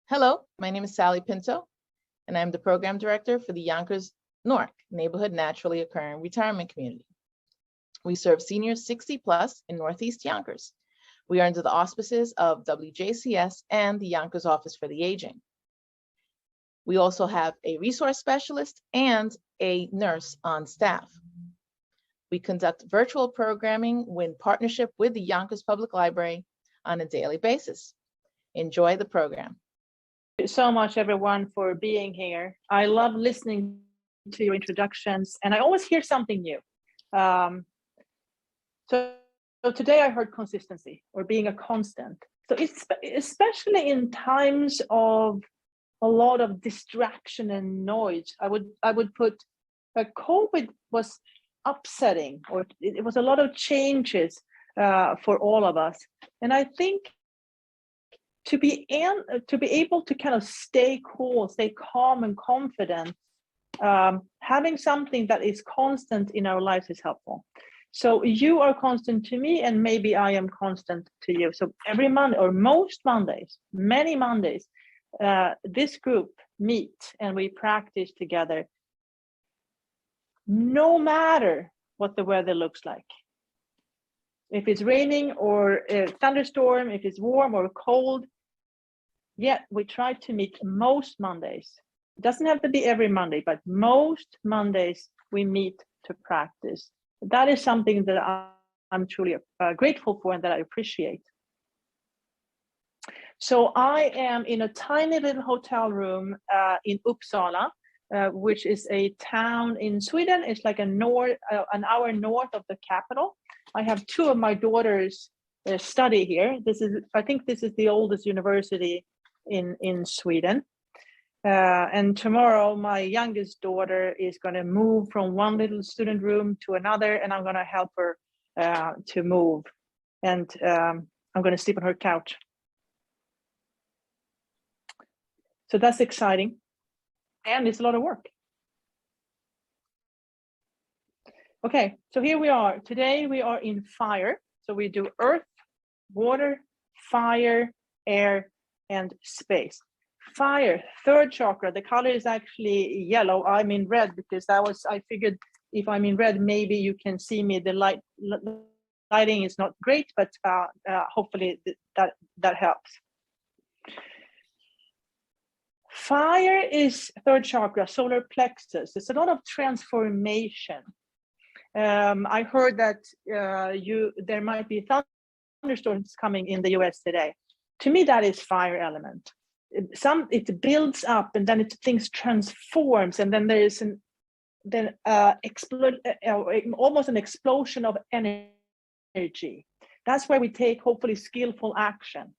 Hello, my name is Sally Pinto, and I'm the Program Director for the Yonkers Newark Neighborhood Naturally Occurring Retirement Community. We serve seniors 60 plus in Northeast Yonkers. We are under the auspices of WJCS and the Yonkers Office for the Aging. We also have a resource specialist and a nurse on staff. We conduct virtual programming in partnership with the Yonkers Public Library on a daily basis. Enjoy the program. Thank you so much, everyone, for being here. I love listening to your introductions, and I always hear something new. So today I heard consistency, or being a constant. So it's especially in times of a lot of distraction and noise. I would put COVID was upsetting, or it was a lot of changes for all of us, and I think to be able to kind of stay cool, stay calm and confident, having something that is constant in our lives is helpful. So you are constant to me, and maybe I am constant to you. So every Monday, or most Mondays, many Mondays, this group meet and we practice together, no matter what the weather looks like. If it's raining or a thunderstorm, if it's warm or cold, yet we try to meet most Mondays. It doesn't have to be every Monday, but most Mondays we meet to practice. That is something that I'm truly grateful for and that I appreciate. So I am in a tiny little hotel room in Uppsala, which is a town in Sweden. It's like an hour north of the capital. I have two of my daughters study here. I think this is the oldest university in Sweden. And tomorrow, my youngest daughter is going to move from one little student room to another, and I'm going to help her to move. And I'm going to sleep on her couch. So that's exciting. And it's a lot of work. Okay, so here we are. Today we are in fire. So we do earth, water, fire, air, and space. Fire, third chakra. The color is actually yellow. I'm in red because I figured if I'm in red, maybe you can see me. The lighting is not great, but hopefully that helps. Fire is third chakra, solar plexus. It's a lot of transformation. I heard that there might be thunderstorms coming in the US today. To me, that is fire element. It builds up, and then things transforms, and then there is almost an explosion of energy. That's where we take hopefully skillful action.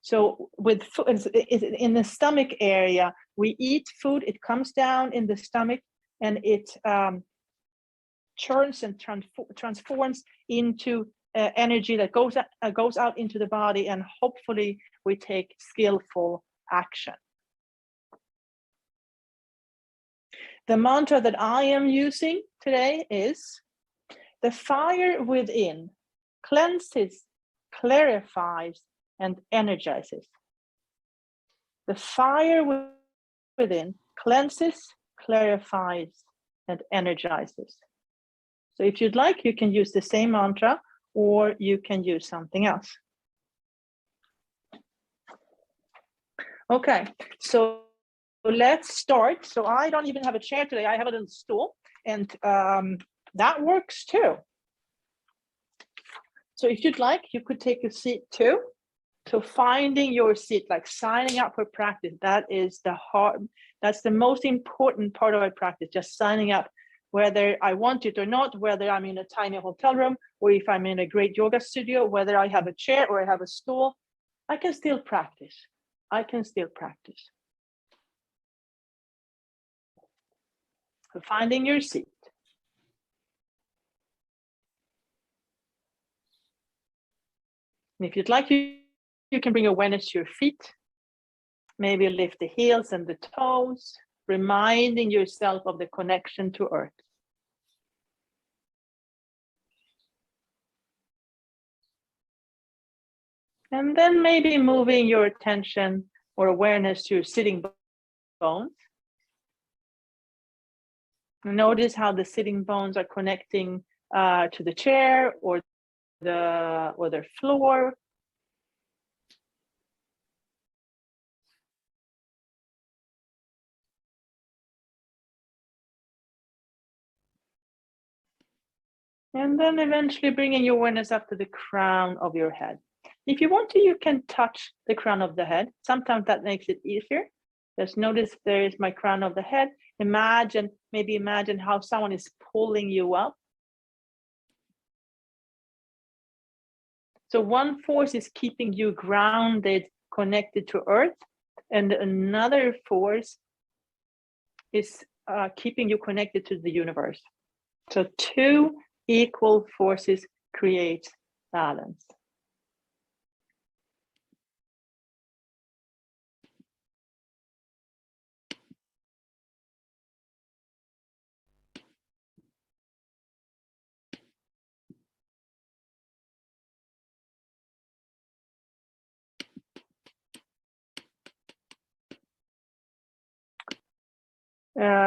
So with food, in the stomach area, we eat food, it comes down in the stomach, and it churns and transforms into energy that goes out into the body, and hopefully we take skillful action. The mantra that I am using today is: the fire within cleanses, clarifies, and energizes. The fire within cleanses, clarifies, and energizes. So if you'd like, you can use the same mantra, or you can use something else. Okay, so let's start. So I don't even have a chair today. I have a little stool, and that works too. So if you'd like, you could take a seat too. So finding your seat, like signing up for practice, that's the most important part of our practice, just signing up, whether I want it or not, whether I'm in a tiny hotel room, or if I'm in a great yoga studio, whether I have a chair or I have a stool, I can still practice. So finding your seat. And if you'd like, you can bring awareness to your feet. Maybe lift the heels and the toes. reminding yourself of the connection to earth. And then maybe moving your attention or awareness to your sitting bones. Notice how the sitting bones are connecting to the chair or the floor. And then eventually bringing your awareness up to the crown of your head. If you want to, you can touch the crown of the head. Sometimes that makes it easier. Just notice there is my crown of the head. Maybe imagine how someone is pulling you up. So one force is keeping you grounded, connected to earth, and another force is keeping you connected to the universe. So two equal forces create balance.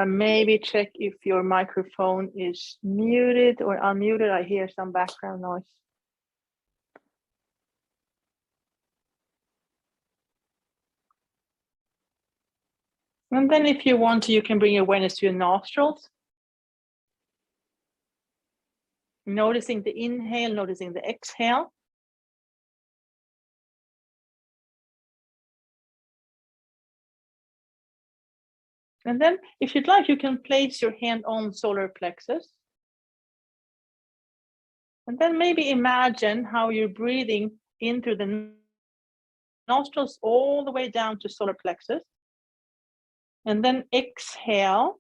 Maybe check if your microphone is muted or unmuted. I hear some background noise. And then if you want to, you can bring awareness to your nostrils. Noticing the inhale, noticing the exhale. And then if you'd like, you can place your hand on solar plexus. And then maybe imagine how you're breathing in through the nostrils all the way down to solar plexus. And then exhale.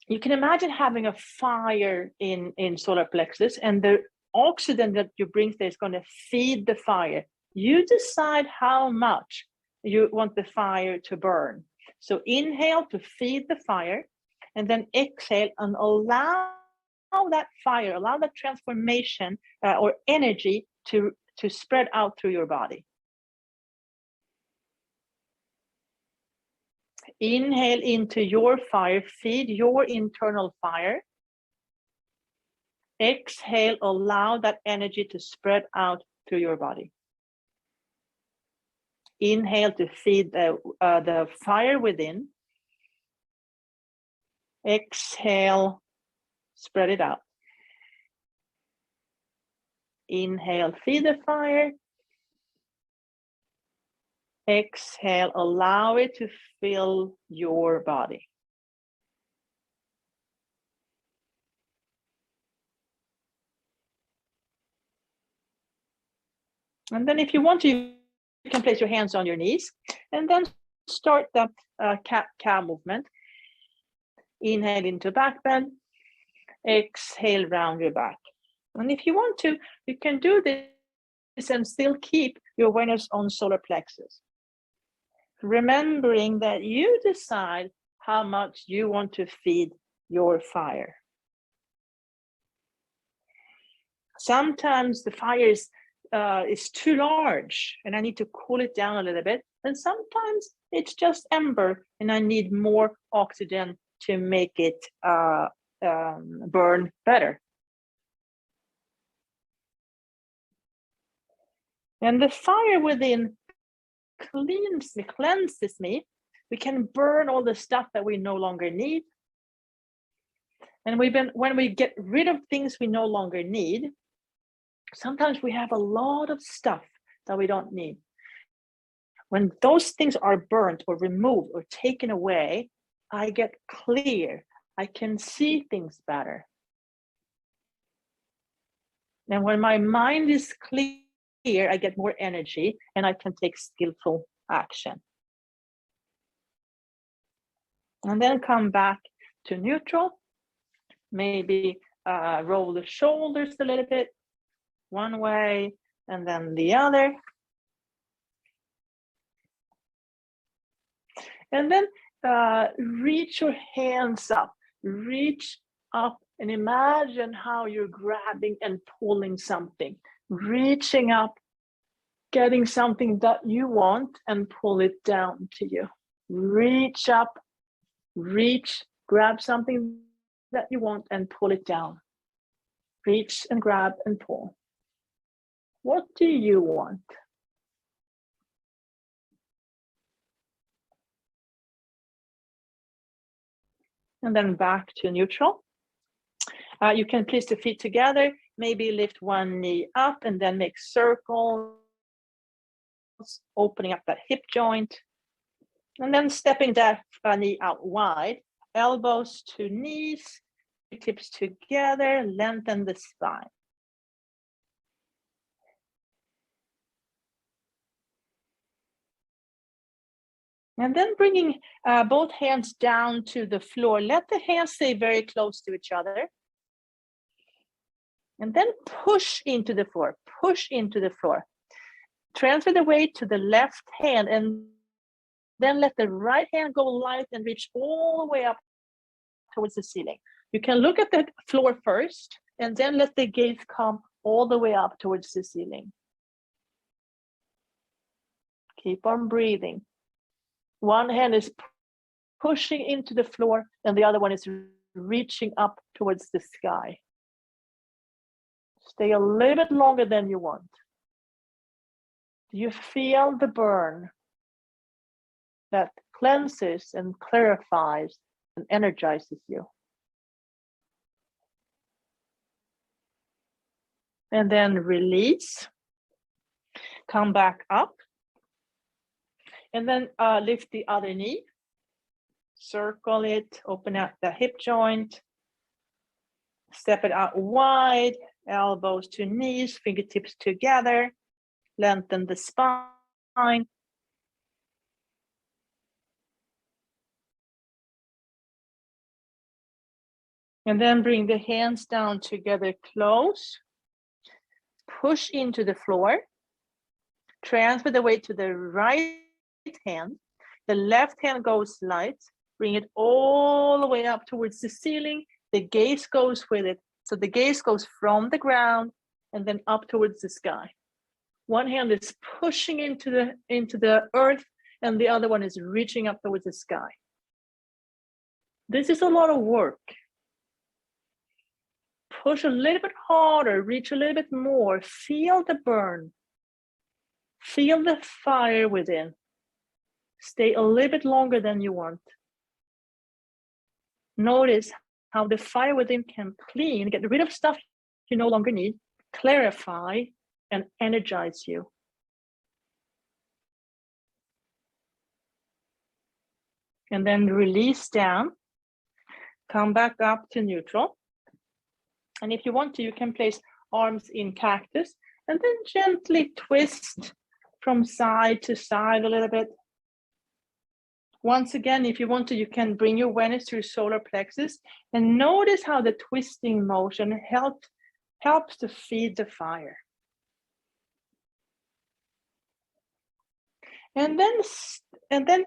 You can imagine having a fire in solar plexus, and the oxygen that you bring there is going to feed the fire. You decide how much you want the fire to burn. So inhale to feed the fire, and then exhale and allow that fire, allow that transformation or energy to spread out through your body. Inhale into your fire, feed your internal fire. Exhale, allow that energy to spread out through your body. Inhale to feed the fire within. Exhale, spread it out. Inhale, feed the fire. Exhale, allow it to fill your body. And then if you want to, you can place your hands on your knees and then start the cat-cow movement. Inhale into back bend. Exhale, round your back. And if you want to, you can do this and still keep your awareness on solar plexus. Remembering that you decide how much you want to feed your fire. Sometimes the fire is too large and I need to cool it down a little bit. And sometimes it's just ember and I need more oxygen to make it burn better. And the fire within cleanses me. We can burn all the stuff that we no longer need. And when we get rid of things we no longer need, sometimes we have a lot of stuff that we don't need. When those things are burnt or removed or taken away, I get clear. I can see things better. And when my mind is clear, I get more energy and I can take skillful action. And then come back to neutral. Maybe roll the shoulders a little bit, one way and then the other. And then reach your hands up, reach up and imagine how you're grabbing and pulling something, reaching up, getting something that you want and pull it down to you. Reach up, reach, grab something that you want and pull it down. Reach and grab and pull. What do you want? And then back to neutral. You can place the feet together, maybe lift one knee up and then make circles, opening up that hip joint. And then stepping that knee out wide, elbows to knees, tips together, lengthen the spine. And then bringing both hands down to the floor. Let the hands stay very close to each other. And then push into the floor, push into the floor. Transfer the weight to the left hand and then let the right hand go light and reach all the way up towards the ceiling. You can look at the floor first and then let the gaze come all the way up towards the ceiling. Keep on breathing. One hand is pushing into the floor and the other one is reaching up towards the sky. Stay a little bit longer than you want. Do you feel the burn that cleanses and clarifies and energizes you? And then release. Come back up. And then lift the other knee. Circle it, open up the hip joint. Step it out wide, elbows to knees, fingertips together. Lengthen the spine. And then bring the hands down together close. Push into the floor. Transfer the weight to the right hand. The left hand goes light. Bring it all the way up towards the ceiling. The gaze goes with it. So the gaze goes from the ground and then up towards the sky. One hand is pushing into the earth and the other one is reaching up towards the sky. This is a lot of work. Push a little bit harder, reach a little bit more, feel the burn. Feel the fire within. Stay a little bit longer than you want. Notice how the fire within can clean, get rid of stuff you no longer need, clarify, and energize you. And then release down. Come back up to neutral. And if you want to, you can place arms in cactus and then gently twist from side to side a little bit. Once again, if you want to, you can bring your awareness to your solar plexus and notice how the twisting motion helps to feed the fire. And then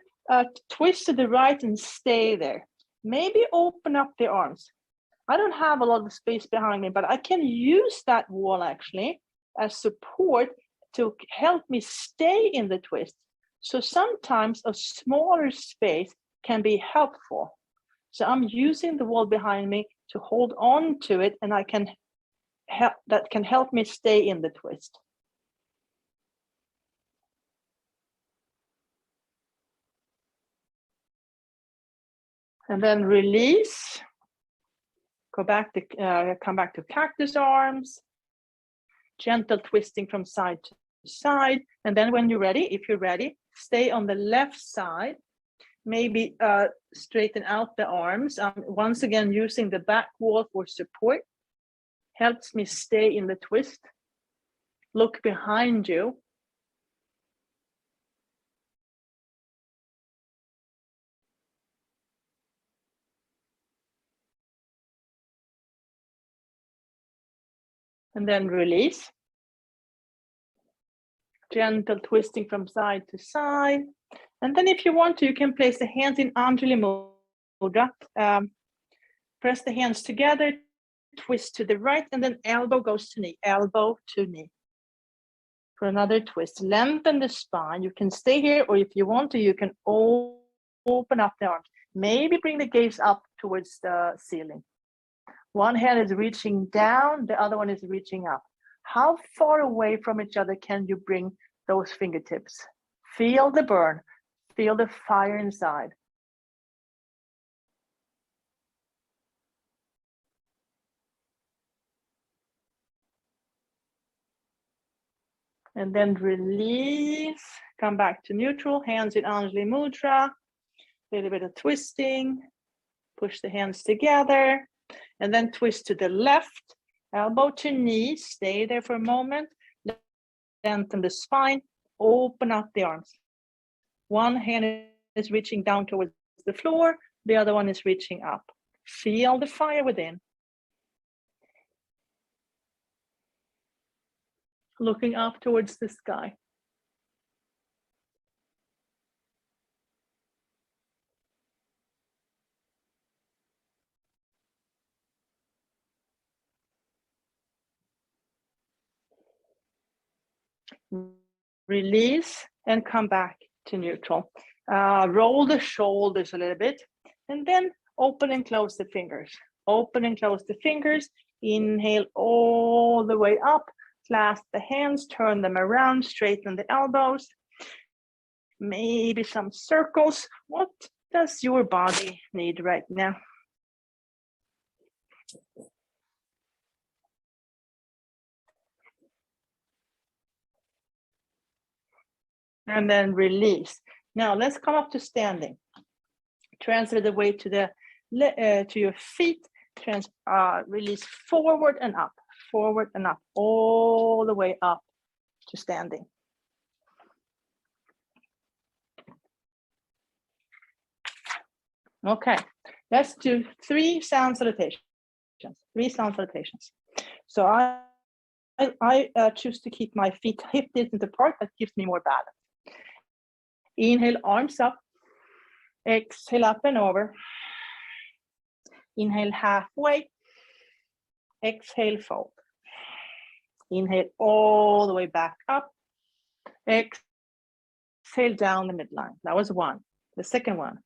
twist to the right and stay there. Maybe open up the arms. I don't have a lot of space behind me, but I can use that wall actually as support to help me stay in the twist. So sometimes a smaller space can be helpful. So I'm using the wall behind me to hold on to it, and that can help me stay in the twist. And then release. Come back to cactus arms. Gentle twisting from side to side. And then when you're ready, if you're ready, stay on the left side. Maybe straighten out the arms. Once again, using the back wall for support. Helps me stay in the twist. Look behind you. And then release. Gentle twisting from side to side. And then if you want to, you can place the hands in Anjali Mudra. Press the hands together, twist to the right, and then elbow goes to knee, elbow to knee. For another twist, lengthen the spine. You can stay here, or if you want to, you can open up the arms. Maybe bring the gaze up towards the ceiling. One hand is reaching down, the other one is reaching up. How far away from each other can you bring those fingertips? Feel the burn, feel the fire inside. And then release, come back to neutral, hands in Anjali Mudra, a little bit of twisting, push the hands together, and then twist to the left, elbow to knee, stay there for a moment, lengthen the spine, open up the arms. One hand is reaching down towards the floor, the other one is reaching up. Feel the fire within. Looking up towards the sky. Release and come back to neutral. Roll the shoulders a little bit and then open and close the fingers. Open and close the fingers. Inhale all the way up. Clasp the hands, turn them around, straighten the elbows. Maybe some circles. What does your body need right now? And then release. Now let's come up to standing. Transfer the weight to your feet. Release forward and up, all the way up to standing. Okay, let's do 3 sound salutations. 3 sound salutations. So I choose to keep my feet hip distance apart. That gives me more balance. Inhale, arms up. Exhale, up and over. Inhale, halfway. Exhale, fold. Inhale all the way back up. Exhale down the midline. That was 1. The second one.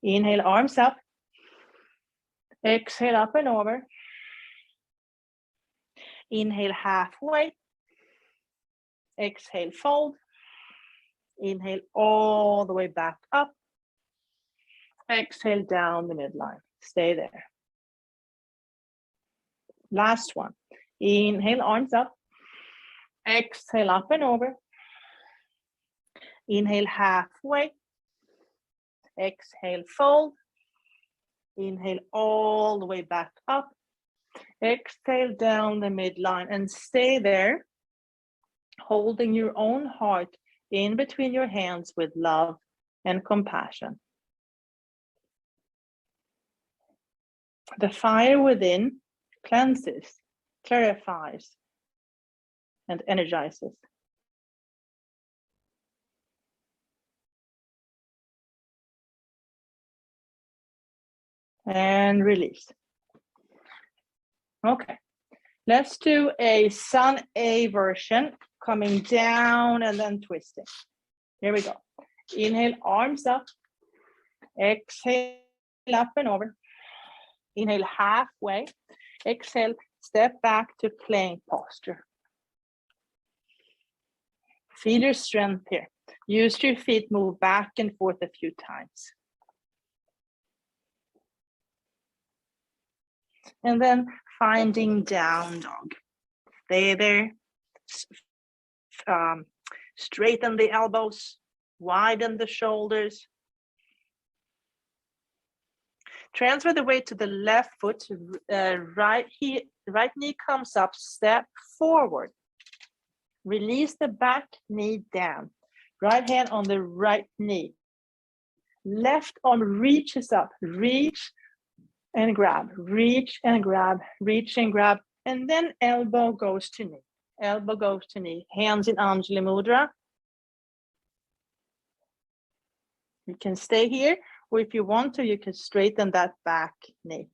Inhale, arms up. Exhale, up and over. Inhale, halfway. Exhale, fold. Inhale all the way back up. Exhale down the midline. Stay there. Last one. Inhale, arms up. Exhale, up and over. Inhale, halfway. Exhale, fold. Inhale all the way back up. Exhale down the midline and stay there, holding your own heart in between your hands with love and compassion. The fire within cleanses, clarifies, and energizes. And release. Okay, let's do a Sun A version, coming down and then twisting. Here we go. Inhale, arms up. Exhale, up and over. Inhale, halfway. Exhale, step back to plank posture. Feel your strength here. Use your feet, move back and forth a few times. And then finding down dog. Stay there. Straighten the elbows, widen the shoulders. Transfer the weight to the left foot. Right knee comes up, step forward. Release the back knee down. Right hand on the right knee. Left arm reaches up. Reach and grab, reach and grab, reach and grab. And then elbow goes to knee. Elbow goes to knee. Hands in Anjali Mudra. You can stay here, or if you want to, you can straighten that back knee.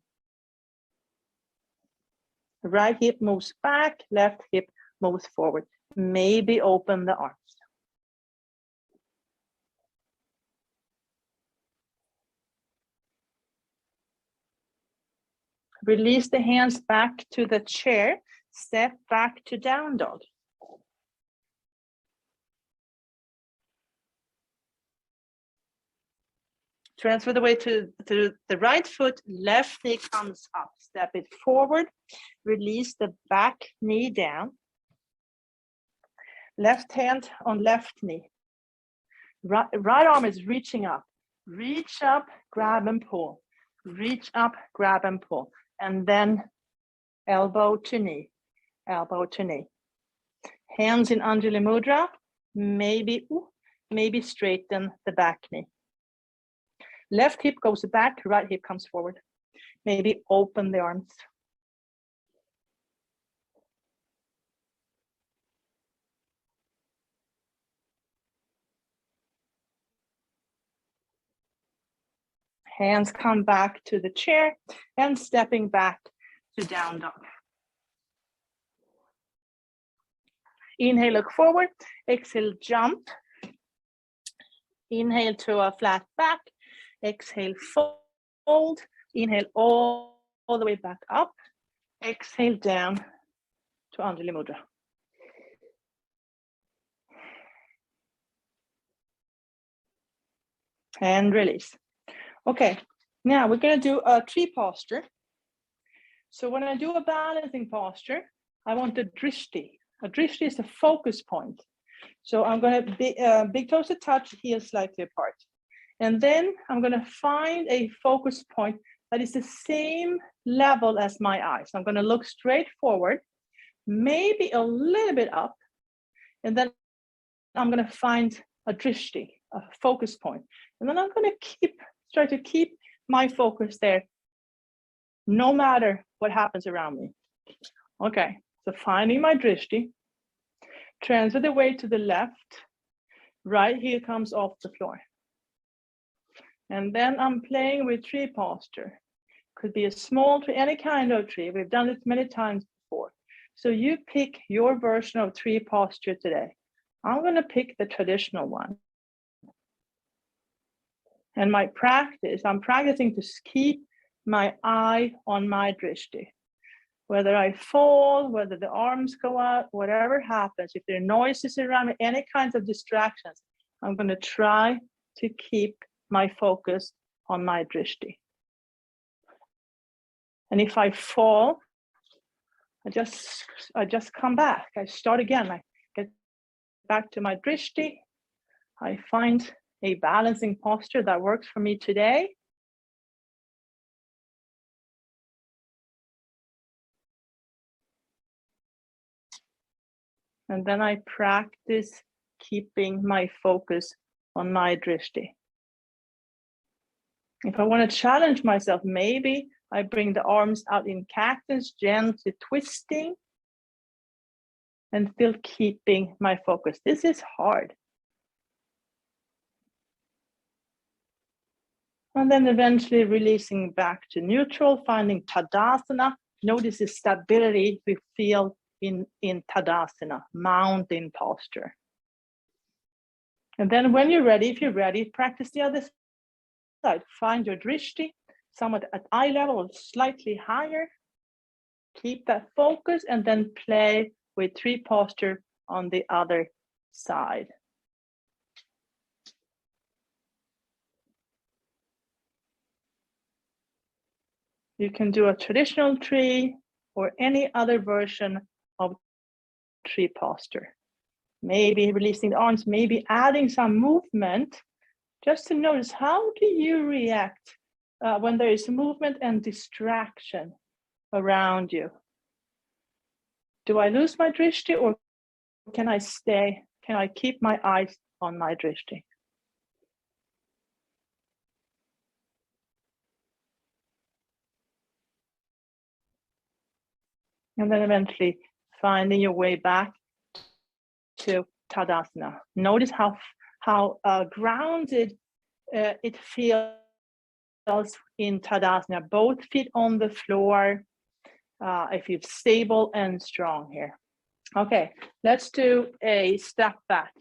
Right hip moves back, left hip moves forward. Maybe open the arms. Release the hands back to the chair. Step back to down dog. Transfer the weight to the right foot, left knee comes up. Step it forward, release the back knee down. Left hand on left knee. Right arm is reaching up. Reach up, grab and pull. Reach up, grab and pull. And then elbow to knee, elbow to knee. Hands in Anjali Mudra, maybe straighten the back knee. Left hip goes back, right hip comes forward. Maybe open the arms. Hands come back to the chair and stepping back to down dog. Inhale, look forward. Exhale, jump. Inhale to a flat back. Exhale, fold. Inhale all the way back up. Exhale down to Anjali Mudra. And release. Okay, now we're going to do a tree posture. So when I do a balancing posture, I want a drishti. A drishti is a focus point. So I'm going to be big toes to touch, heels slightly apart. And then I'm going to find a focus point that is the same level as my eyes. I'm going to look straight forward, maybe a little bit up, and then I'm going to find a drishti, a focus point. And then I'm going to try to keep my focus there, no matter what happens around me. Okay, so finding my drishti, transfer the weight to the left, right heel comes off the floor. And then I'm playing with tree posture. Could be a small tree, any kind of tree. We've done it many times before. So you pick your version of tree posture today. I'm going to pick the traditional one. And my practice, I'm practicing to keep my eye on my drishti. Whether I fall, whether the arms go out, whatever happens, if there are noises around me, any kinds of distractions, I'm going to try to keep my focus on my drishti. And if I fall, I just come back. I start again. I get back to my drishti. I find a balancing posture that works for me today. And then I practice keeping my focus on my drishti. If I want to challenge myself, maybe I bring the arms out in cactus, gently twisting and still keeping my focus. This is hard. And then eventually releasing back to neutral, finding Tadasana. Notice the stability we feel in Tadasana, mountain posture. And then when you're ready, if you're ready, practice the other side. Find your drishti, somewhat at eye level or slightly higher. Keep that focus and then play with tree posture on the other side. You can do a traditional tree or any other version of tree posture. Maybe releasing the arms, maybe adding some movement, just to notice how do you react when there is movement and distraction around you. Do I lose my drishti or can I stay? Can I keep my eyes on my drishti? And then eventually finding your way back to Tadasana. Notice how grounded it feels in Tadasana. Both feet on the floor. I feel stable and strong here. Okay, let's do a step back.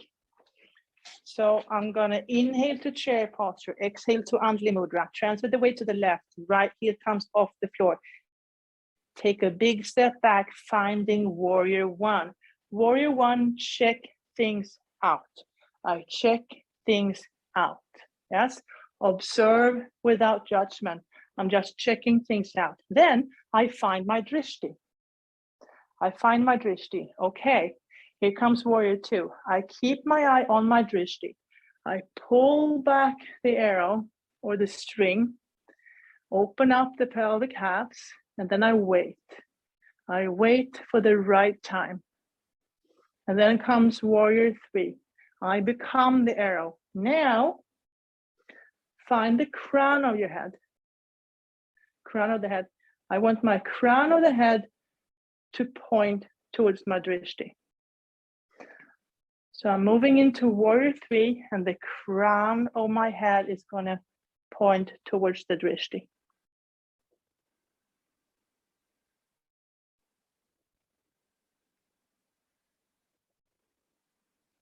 So I'm going to inhale to chair posture, exhale to Anjali Mudra, transfer the weight to the left, right heel comes off the floor. Take a big step back, finding warrior one. Warrior one, check things out. I check things out. Yes, observe without judgment. I'm just checking things out. Then I find my drishti. Okay, here comes warrior two. I keep my eye on my drishti. I pull back the arrow or the string, open up the pelvic halves, and then I wait. I wait for the right time. And then comes warrior three. I become the arrow. Now, find the crown of your head. Crown of the head. I want my crown of the head to point towards my drishti. So I'm moving into warrior three, and the crown of my head is going to point towards the drishti.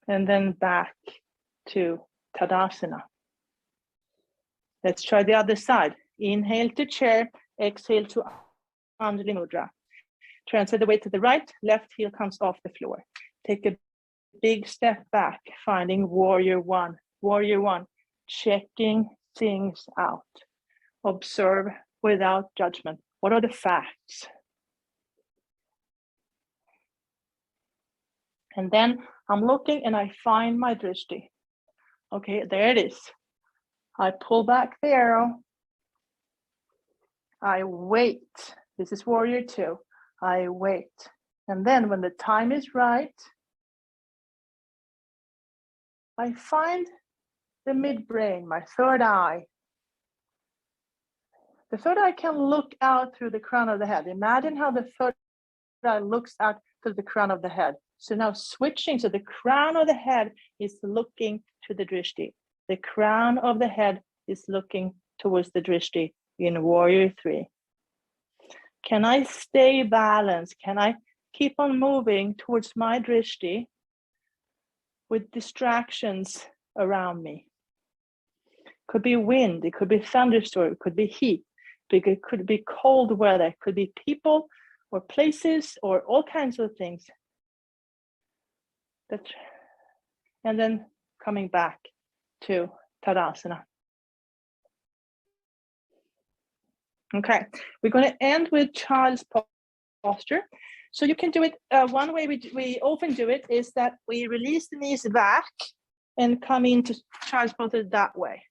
And then back to Tadasana. Let's try the other side. Inhale to chair, exhale to Anjali Mudra. Transfer the weight to the right, left heel comes off the floor. Take a big step back, finding warrior one. Warrior one, checking things out. Observe without judgment. What are the facts? And then I'm looking and I find my drishti. Okay, there it is. I pull back the arrow. I wait. This is warrior two. I wait. And then when the time is right, I find the midbrain, my third eye. The third eye can look out through the crown of the head. Imagine how the third eye looks out through the crown of the head. So now switching, so the crown of the head is looking to the drishti. The crown of the head is looking towards the drishti in warrior three. Can I stay balanced? Can I keep on moving towards my drishti with distractions around me? Could be wind, it could be thunderstorm, it could be heat, it could be cold weather, it could be people or places or all kinds of things. And then coming back to Tadasana. Okay, we're going to end with child's posture. So you can do it, one way we often do it is that we release the knees back and come into child's posture that way.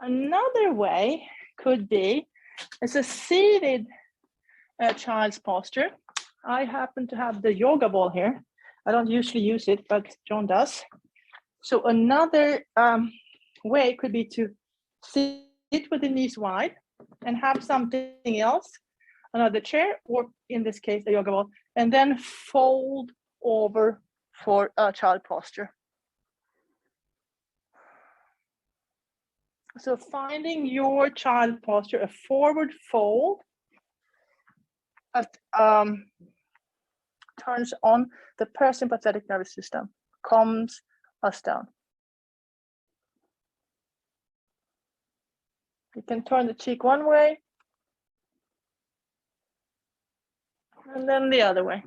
Another way could be, it's a seated child's posture. I happen to have the yoga ball here. I don't usually use it, but John does. So another way could be to sit with the knees wide and have something else, another chair, or in this case, a yoga ball, and then fold over for a child posture. So finding your child posture, a forward fold, turns on the parasympathetic nervous system, calms us down. You can turn the cheek one way and then the other way.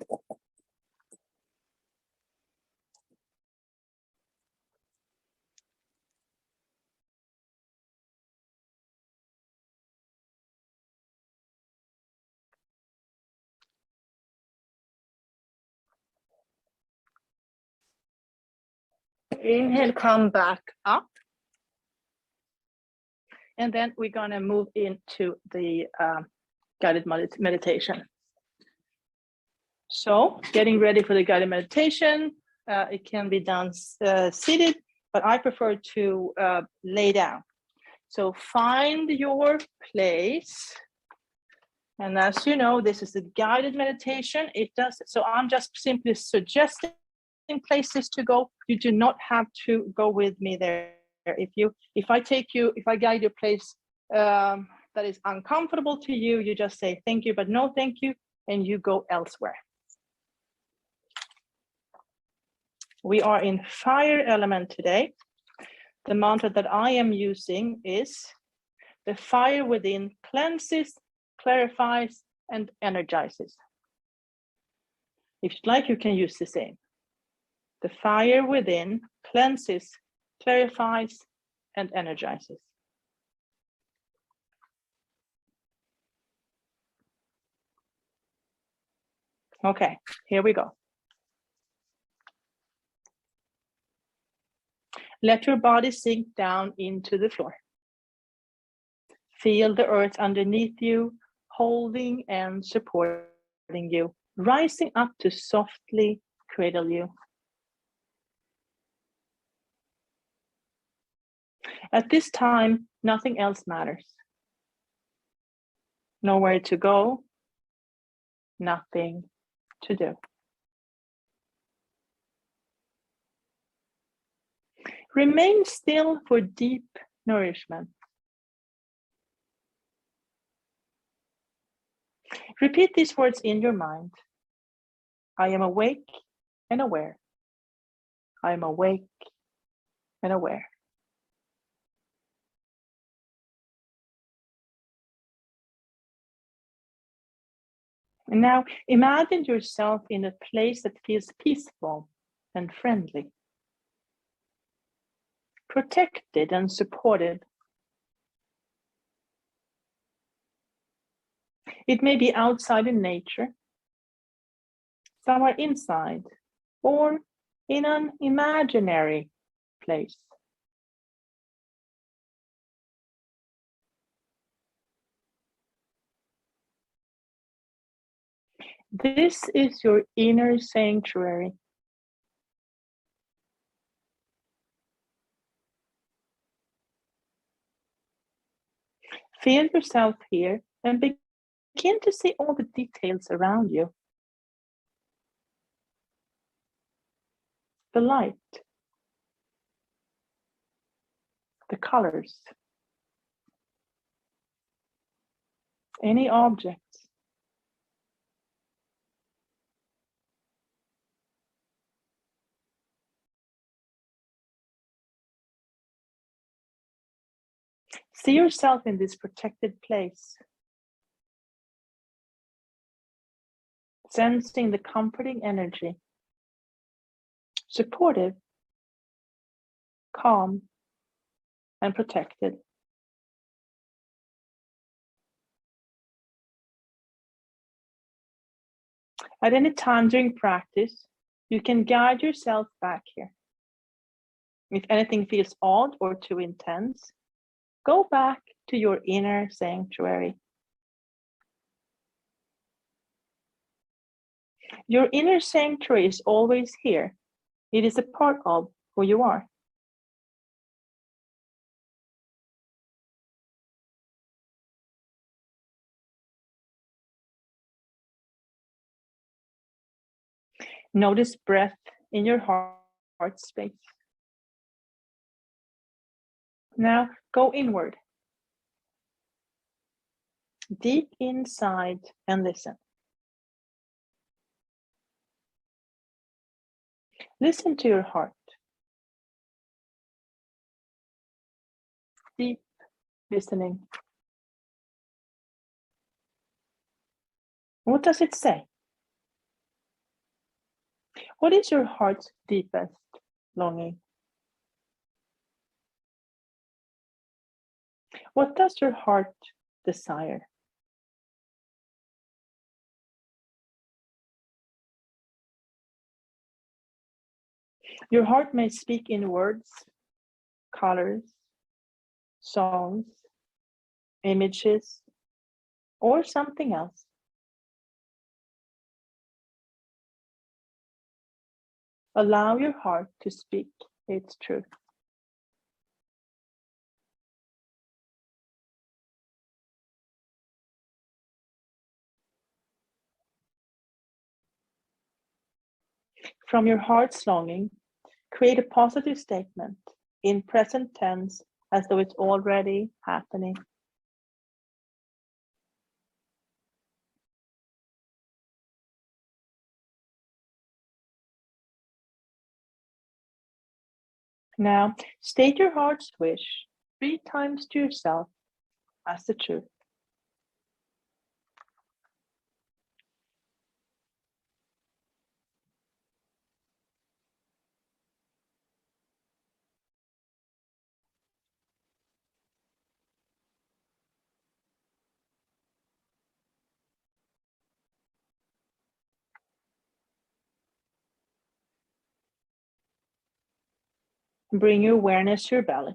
Inhale, come back up. And then we're going to move into the guided meditation. So getting ready for the guided meditation, it can be done seated, but I prefer to lay down. So find your place. And as you know, this is a guided meditation. It does, so I'm just simply suggesting places to go. You do not have to go with me there. If I guide you a place that is uncomfortable to you, you just say thank you, but no thank you, and you go elsewhere. We are in fire element today. The mantra that I am using is the fire within cleanses, clarifies, and energizes. If you'd like, you can use the same. The fire within cleanses, clarifies, and energizes. Okay, here we go. Let your body sink down into the floor. Feel the earth underneath you, holding and supporting you, rising up to softly cradle you. At this time, nothing else matters. Nowhere to go, nothing to do. Remain still for deep nourishment. Repeat these words in your mind. I am awake and aware. I am awake and aware. And now imagine yourself in a place that feels peaceful and friendly, protected and supported. It may be outside in nature, somewhere inside, or in an imaginary place. This is your inner sanctuary. Feel yourself here and begin to see all the details around you. The light, the colors, any objects. See yourself in this protected place, sensing the comforting energy, supportive, calm, and protected. At any time during practice, you can guide yourself back here. If anything feels odd or too intense, go back to your inner sanctuary. Your inner sanctuary is always here. It is a part of who you are. Notice breath in your heart space. Now go inward, deep inside, and listen. Listen to your heart. Deep listening. What does it say? What is your heart's deepest longing? What does your heart desire? Your heart may speak in words, colors, songs, images, or something else. Allow your heart to speak its truth. From your heart's longing, create a positive statement in present tense as though it's already happening. Now, state your heart's wish 3 times to yourself as the truth. Bring your awareness to your belly.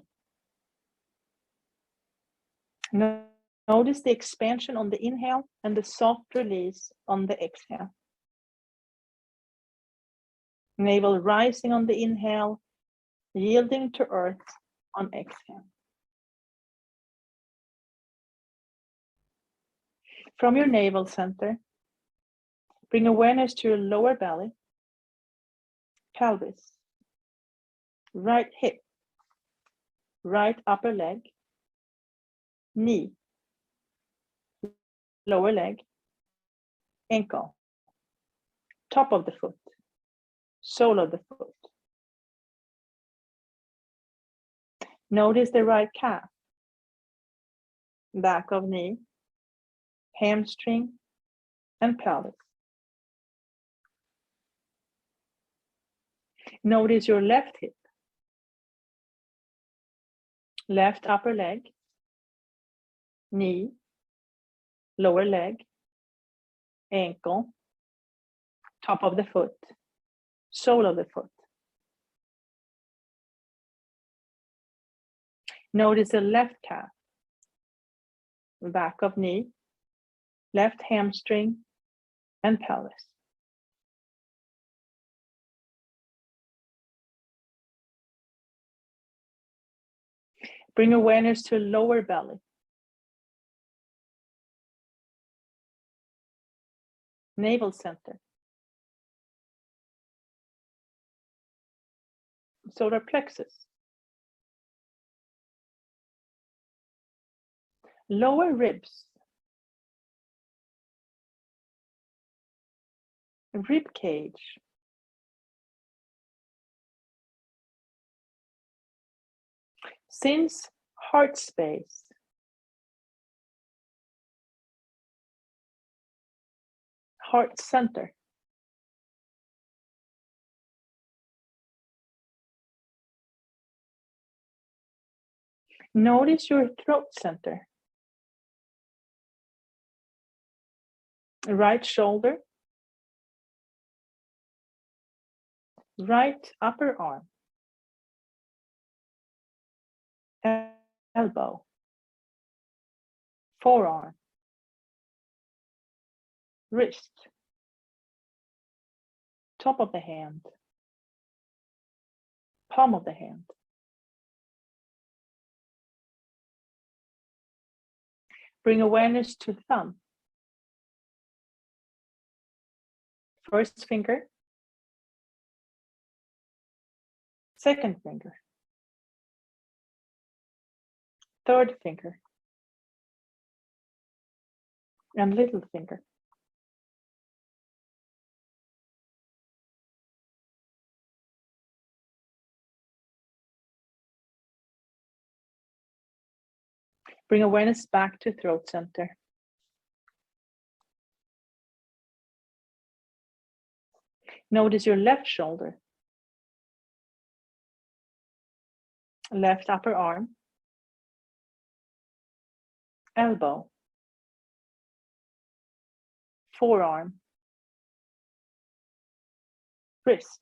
Notice the expansion on the inhale and the soft release on the exhale. Navel rising on the inhale, yielding to earth on exhale. From your navel center, bring awareness to your lower belly, pelvis, right hip, right upper leg, knee, lower leg, ankle, top of the foot, sole of the foot. Notice the right calf, back of knee, hamstring, and pelvis. Notice your left hip, left upper leg, knee, lower leg, ankle, top of the foot, sole of the foot. Notice the left calf, back of knee, left hamstring, and pelvis. Bring awareness to lower belly, navel center, solar plexus, lower ribs, rib cage, sense heart space, heart center, notice your throat center, right shoulder, right upper arm, elbow, forearm, wrist, top of the hand, palm of the hand. Bring awareness to thumb, first finger, second finger, third finger, and little finger. Bring awareness back to throat center. Notice your left shoulder, left upper arm, elbow, forearm, wrist,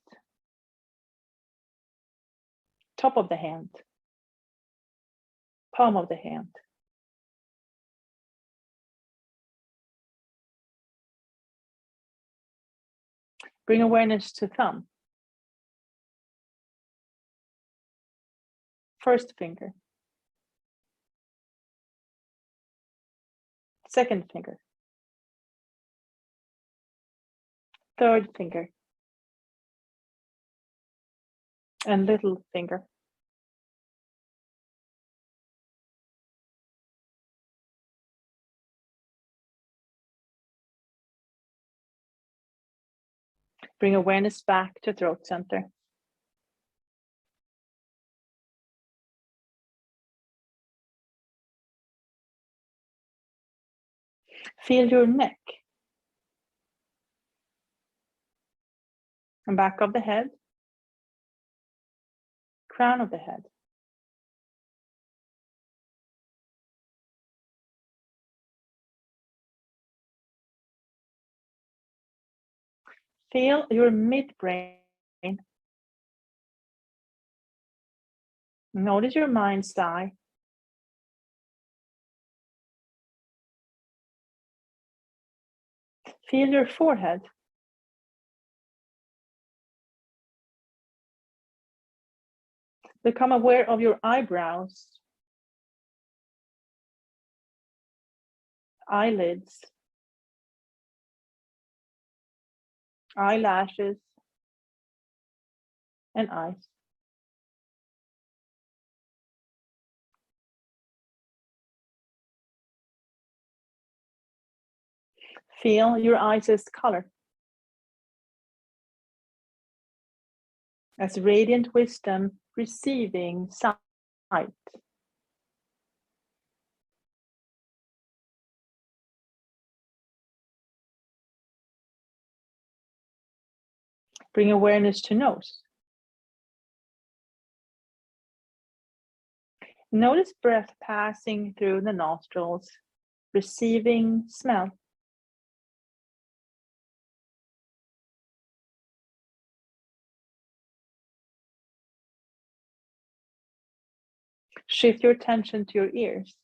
top of the hand, palm of the hand. Bring awareness to thumb, first finger, second finger, third finger, and little finger. Bring awareness back to throat center. Feel your neck and back of the head, crown of the head. Feel your midbrain. Notice your mind's eye. Feel your forehead. Become aware of your eyebrows, eyelids, eyelashes, and eyes. Feel your eyes' color as radiant wisdom receiving sight. Bring awareness to nose. Notice breath passing through the nostrils, receiving smell. Shift your attention to your ears.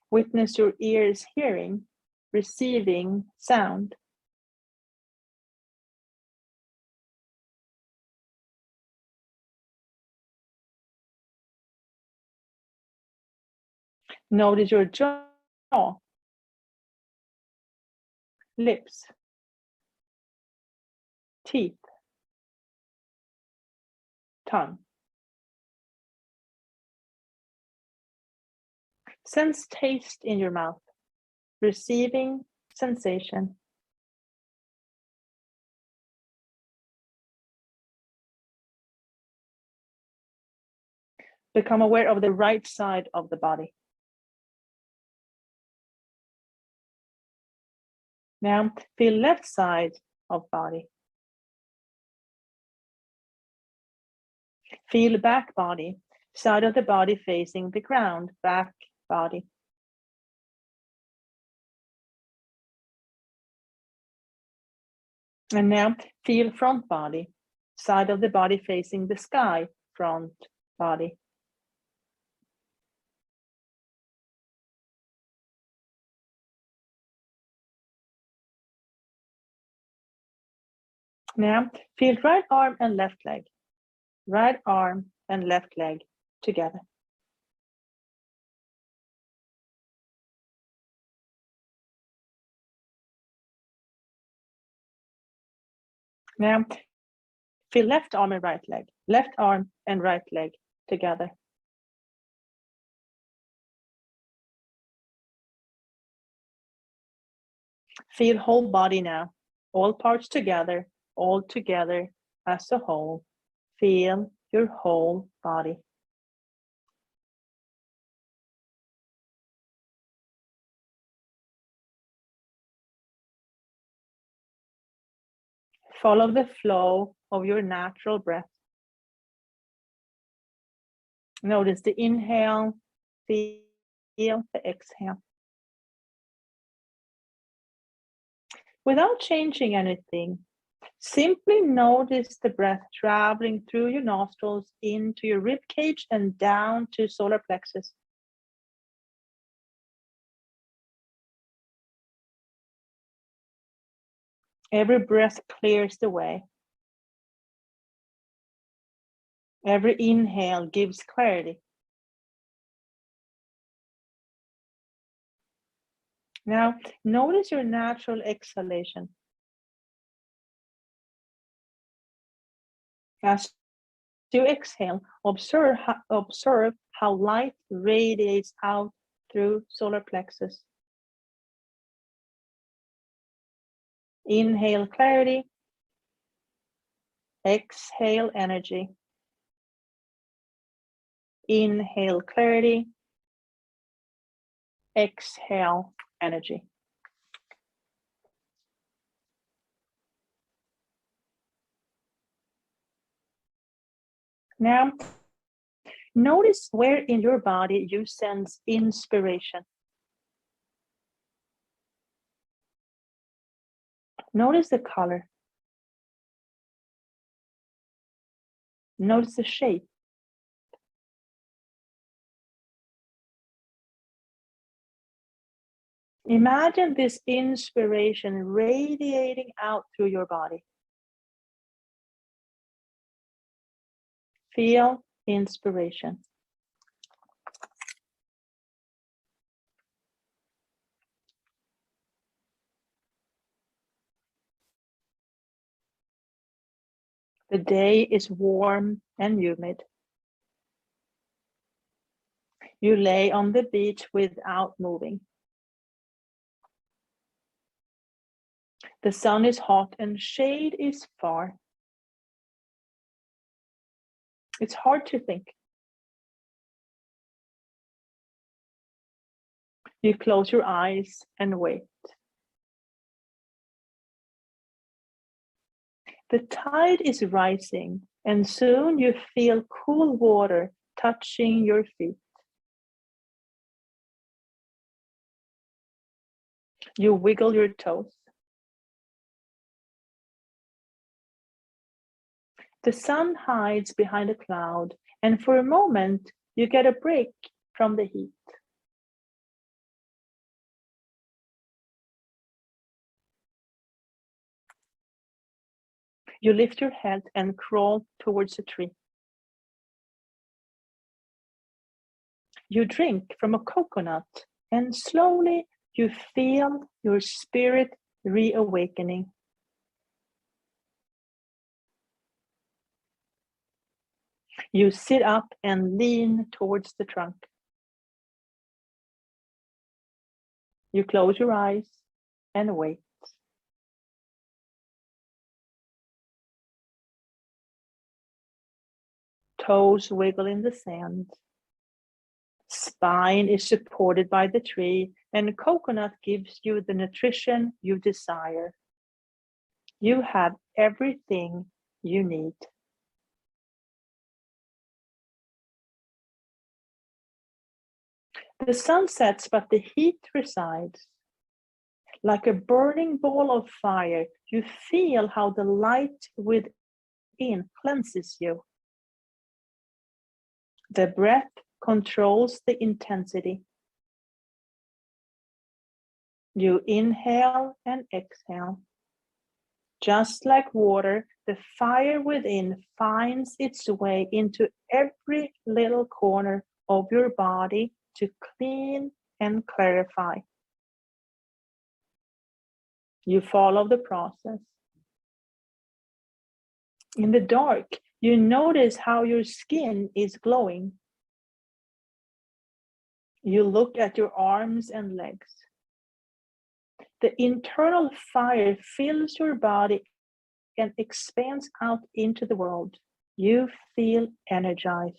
Witness your ears hearing, receiving sound. Notice your jaw, lips, teeth, tongue. Sense taste in your mouth, receiving sensation. Become aware of the right side of the body. Now feel left side of body. Feel back body, side of the body facing the ground, back body. And now feel front body, side of the body facing the sky, front body. Now feel right arm and left leg, right arm and left leg together. Now feel left arm and right leg, left arm and right leg together. Feel whole body now, all parts together, all together as a whole. Feel your whole body. Follow the flow of your natural breath. Notice the inhale, feel the exhale. Without changing anything, simply notice the breath traveling through your nostrils into your rib cage and down to solar plexus. Every breath clears the way. Every inhale gives clarity. Now, notice your natural exhalation. As you exhale, observe how light radiates out through solar plexus. Inhale clarity. Exhale energy. Inhale clarity. Exhale energy. Now, notice where in your body you sense inspiration. Notice the color. Notice the shape. Imagine this inspiration radiating out through your body. Feel inspiration. The day is warm and humid. You lay on the beach without moving. The sun is hot and shade is far. It's hard to think. You close your eyes and wait. The tide is rising, and soon you feel cool water touching your feet. You wiggle your toes. The sun hides behind a cloud, and for a moment, you get a break from the heat. You lift your head and crawl towards a tree. You drink from a coconut, and slowly you feel your spirit reawakening. You sit up and lean towards the trunk. You close your eyes and wait. Toes wiggle in the sand. Spine is supported by the tree, and coconut gives you the nutrition you desire. You have everything you need. The sun sets, but the heat resides. Like a burning ball of fire, you feel how the light within cleanses you. The breath controls the intensity. You inhale and exhale. Just like water, the fire within finds its way into every little corner of your body to clean and clarify. You follow the process. In the dark, you notice how your skin is glowing. You look at your arms and legs. The internal fire fills your body and expands out into the world. You feel energized.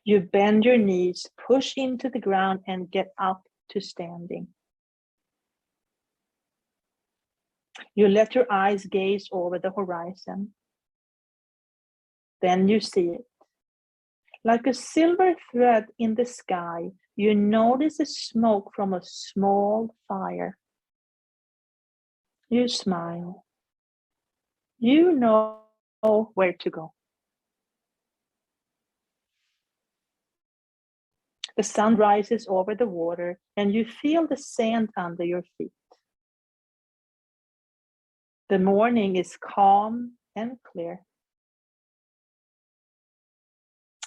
You bend your knees, push into the ground, and get up to standing. You let your eyes gaze over the horizon. Then you see it. Like a silver thread in the sky, you notice the smoke from a small fire. You smile. You know where to go. The sun rises over the water, and you feel the sand under your feet. The morning is calm and clear.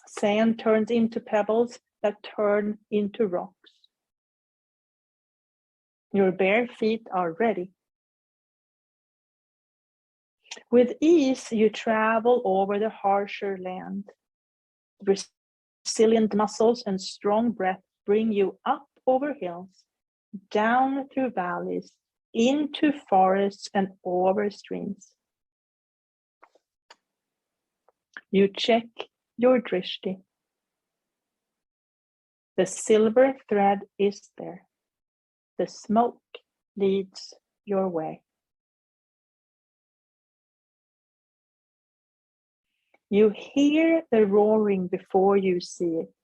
Sand turns into pebbles that turn into rocks. Your bare feet are ready. With ease, you travel over the harsher land. Resilient muscles and strong breath bring you up over hills, down through valleys, into forests and over streams. You check your drishti. The silver thread is there. The smoke leads your way. You hear the roaring before you see it.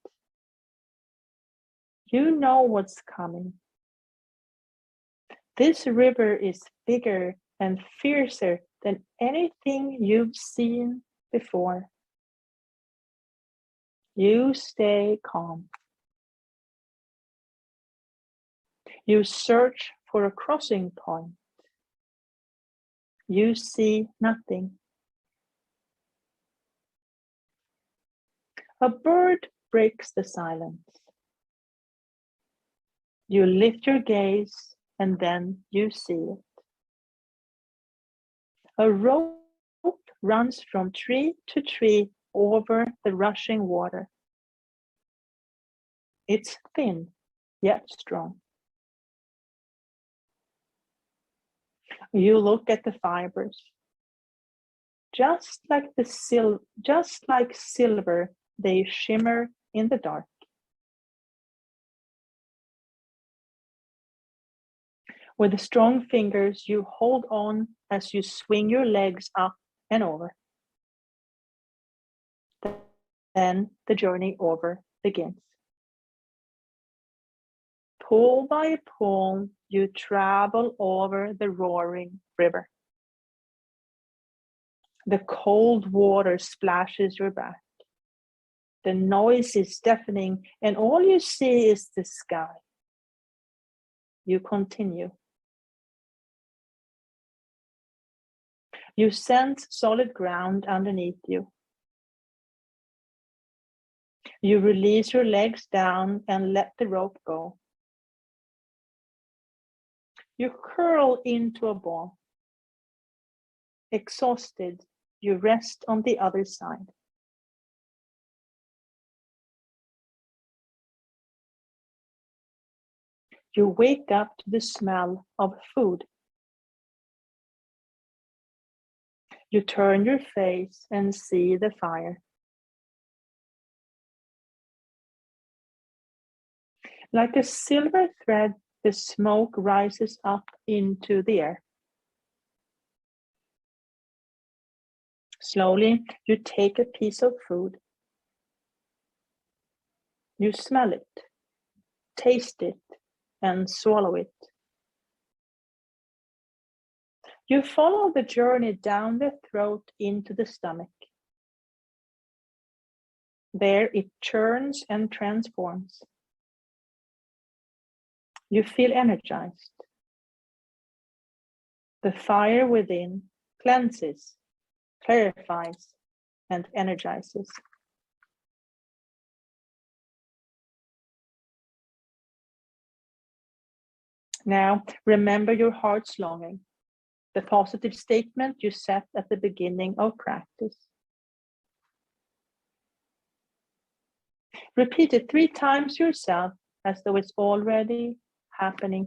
You know what's coming. This river is bigger and fiercer than anything you've seen before. You stay calm. You search for a crossing point. You see nothing. A bird breaks the silence. You lift your gaze and then you see it. A rope runs from tree to tree over the rushing water. It's thin, yet strong. You look at the fibers. Just like silver, they shimmer in the dark. With the strong fingers, you hold on as you swing your legs up and over. Then the journey over begins. Pull by pull, you travel over the roaring river. The cold water splashes your back. The noise is deafening, and all you see is the sky. You continue. You sense solid ground underneath you. You release your legs down and let the rope go. You curl into a ball. Exhausted, you rest on the other side. You wake up to the smell of food. You turn your face and see the fire. Like a silver thread, the smoke rises up into the air. Slowly, you take a piece of food. You smell it, taste it, and swallow it. You follow the journey down the throat into the stomach. There it churns and transforms. You feel energized. The fire within cleanses, clarifies, and energizes. Now, remember your heart's longing, the positive statement you set at the beginning of practice. Repeat it 3 times yourself as though it's already happening.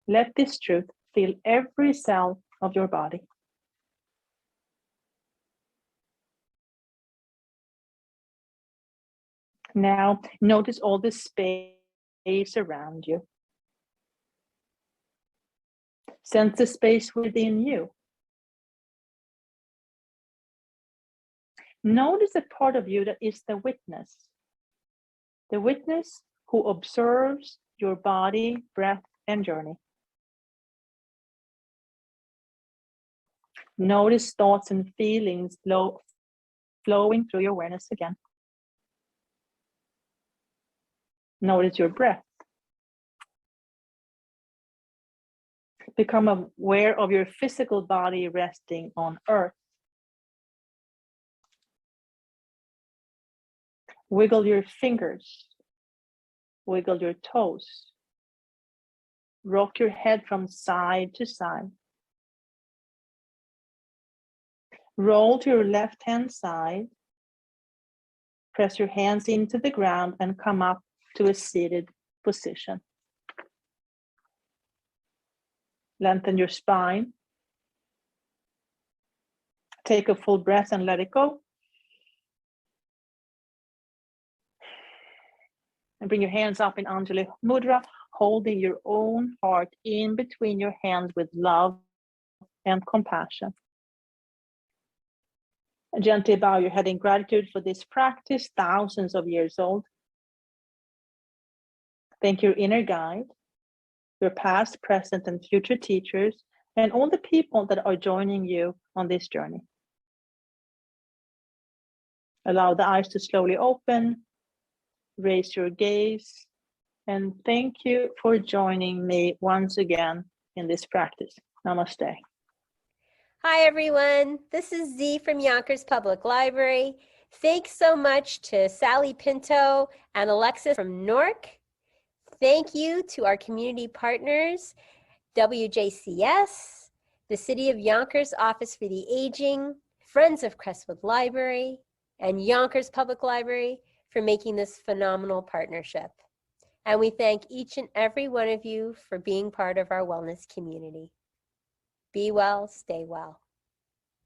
Let this truth fill every cell of your body. Now, notice all the space around you. Sense the space within you. Notice the part of you that is the witness who observes your body, breath, and journey. Notice thoughts and feelings flowing through your awareness again. Notice your breath. Become aware of your physical body resting on earth. Wiggle your fingers. Wiggle your toes. Rock your head from side to side. Roll to your left-hand side. Press your hands into the ground and come up to a seated position. Lengthen your spine. Take a full breath and let it go. And bring your hands up in Anjali Mudra, holding your own heart in between your hands with love and compassion. And gently bow your head in gratitude for this practice, thousands of years old. Thank your inner guide, your past, present, and future teachers, and all the people that are joining you on this journey. Allow the eyes to slowly open, raise your gaze, and thank you for joining me once again in this practice. Namaste. Hi, everyone. This is Z from Yonkers Public Library. Thanks so much to Sally Pinto and Alexis from Newark. Thank you to our community partners, WJCS, the City of Yonkers Office for the Aging, Friends of Crestwood Library, and Yonkers Public Library for making this phenomenal partnership. And we thank each and every one of you for being part of our wellness community. Be well, stay well.